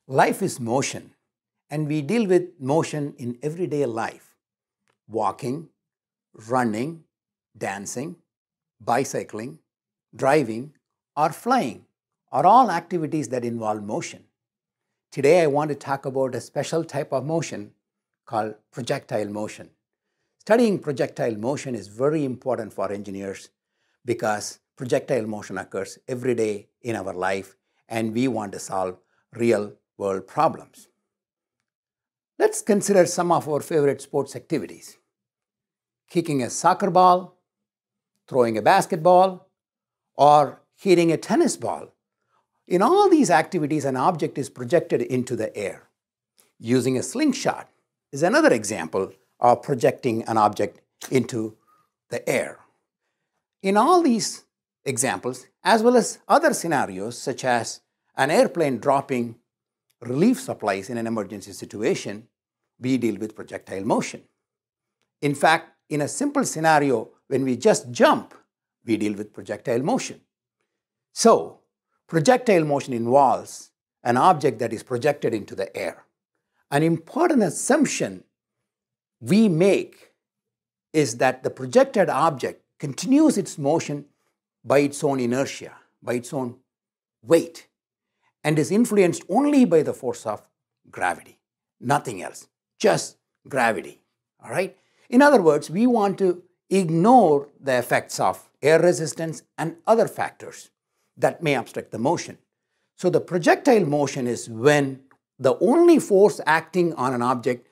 Life is motion, and we deal with motion in everyday life. Walking, running, dancing, bicycling, driving, or flying are all activities that involve motion. Today I want to talk about a special type of motion called projectile motion. Studying projectile motion is very important for engineers because projectile motion occurs every day in our life and we want to solve real-world problems. Let's consider some of our favorite sports activities. Kicking a soccer ball, throwing a basketball, or hitting a tennis ball. In all these activities, an object is projected into the air. Using a slingshot is another example of projecting an object into the air. In all these examples, as well as other scenarios such as an airplane dropping relief supplies in an emergency situation, we deal with projectile motion. In fact, in a simple scenario, when we just jump, we deal with projectile motion. So, projectile motion involves an object that is projected into the air. An important assumption we make is that the projected object continues its motion by its own inertia, by its own weight, and is influenced only by the force of gravity, nothing else, just gravity, all right? In other words, we want to ignore the effects of air resistance and other factors that may obstruct the motion. So the projectile motion is when the only force acting on an object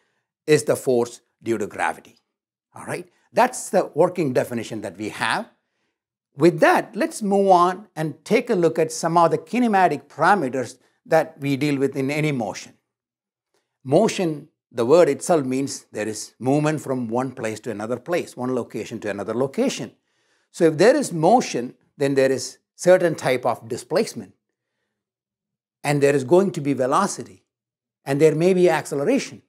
is the force due to gravity, all right? That's the working definition that we have. With that, let's move on and take a look at some of the kinematic parameters that we deal with in any motion. Motion, the word itself means there is movement from one place to another place, one location to another location. So if there is motion, then there is certain type of displacement. And there is going to be velocity. And there may be acceleration.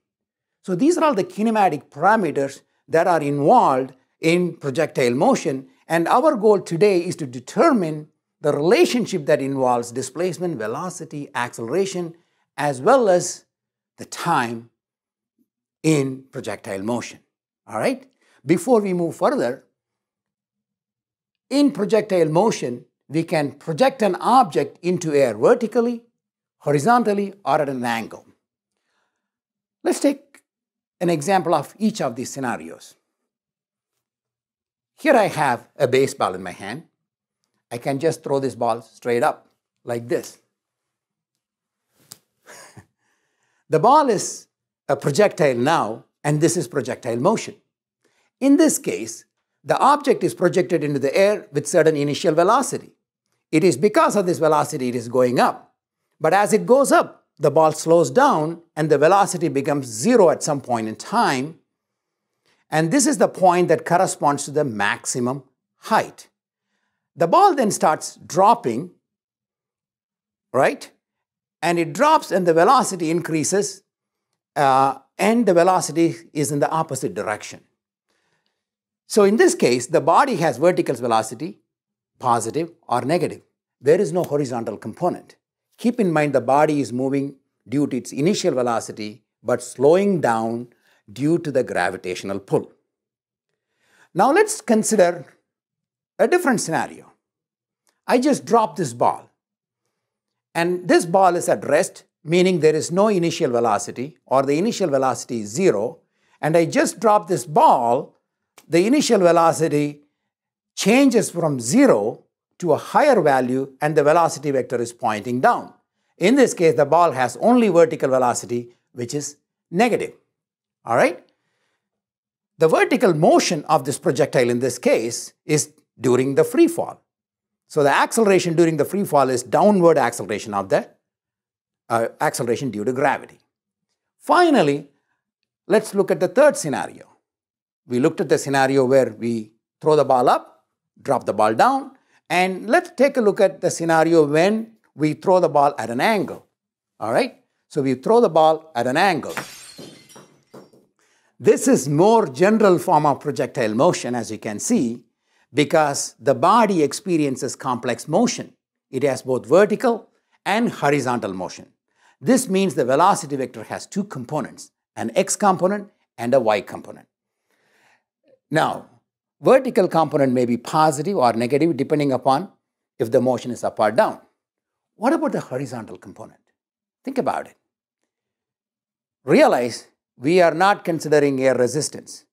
So these are all the kinematic parameters that are involved in projectile motion. And our goal today is to determine the relationship that involves displacement, velocity, acceleration, as well as the time in projectile motion. All right? Before we move further, in projectile motion, we can project an object into air vertically, horizontally, or at an angle. Let's take an example of each of these scenarios. Here I have a baseball in my hand. I can just throw this ball straight up like this. The ball is a projectile now, and this is projectile motion. In this case, the object is projected into the air with certain initial velocity. It is because of this velocity it is going up. But as it goes up, the ball slows down and the velocity becomes zero at some point in time. And this is the point that corresponds to the maximum height. The ball then starts dropping, right? And it drops and the velocity increases and the velocity is in the opposite direction. So in this case, the body has vertical velocity, positive or negative. There is no horizontal component. Keep in mind the body is moving due to its initial velocity, but slowing down due to the gravitational pull. Now let's consider a different scenario. I just dropped this ball, and this ball is at rest, meaning there is no initial velocity, or the initial velocity is zero, and I just dropped this ball. The initial velocity changes from zero to a higher value, and the velocity vector is pointing down. In this case, the ball has only vertical velocity, which is negative. All right? The vertical motion of this projectile in this case is during the free fall. So the acceleration during the free fall is downward acceleration of the acceleration due to gravity. Finally, let's look at the third scenario. We looked at the scenario where we throw the ball up, drop the ball down, and let's take a look at the scenario when we throw the ball at an angle. All right? So we throw the ball at an angle. This is more general form of projectile motion, as you can see, because the body experiences complex motion. It has both vertical and horizontal motion. This means the velocity vector has two components, an x component and a y component. Now, vertical component may be positive or negative depending upon if the motion is up or down. What about the horizontal component? Think about it. Realize we are not considering air resistance.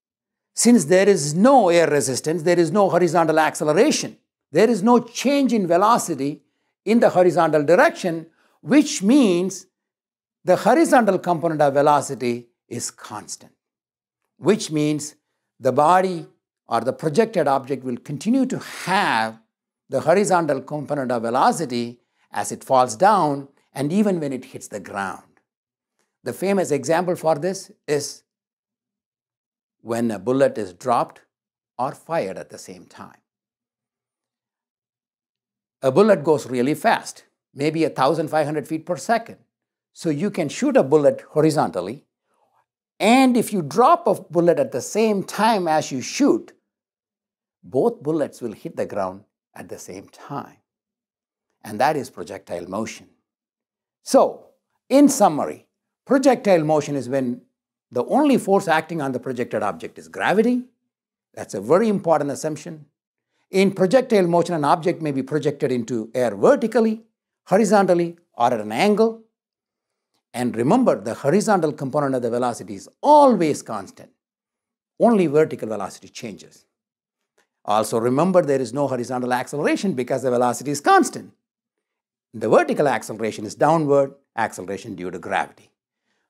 Since there is no air resistance, there is no horizontal acceleration. There is no change in velocity in the horizontal direction, which means the horizontal component of velocity is constant, which means the body or the projected object will continue to have the horizontal component of velocity as it falls down and even when it hits the ground. The famous example for this is when a bullet is dropped or fired at the same time. A bullet goes really fast, maybe 1,500 feet per second. So you can shoot a bullet horizontally, and if you drop a bullet at the same time as you shoot, both bullets will hit the ground at the same time. And that is projectile motion. So, in summary, projectile motion is when the only force acting on the projected object is gravity. That's a very important assumption. In projectile motion, an object may be projected into air vertically, horizontally, or at an angle. And remember, the horizontal component of the velocity is always constant. Only vertical velocity changes. Also remember, there is no horizontal acceleration because the velocity is constant. The vertical acceleration is downward acceleration due to gravity.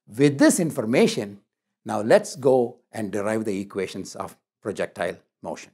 With this information, now let's go and derive the equations of projectile motion.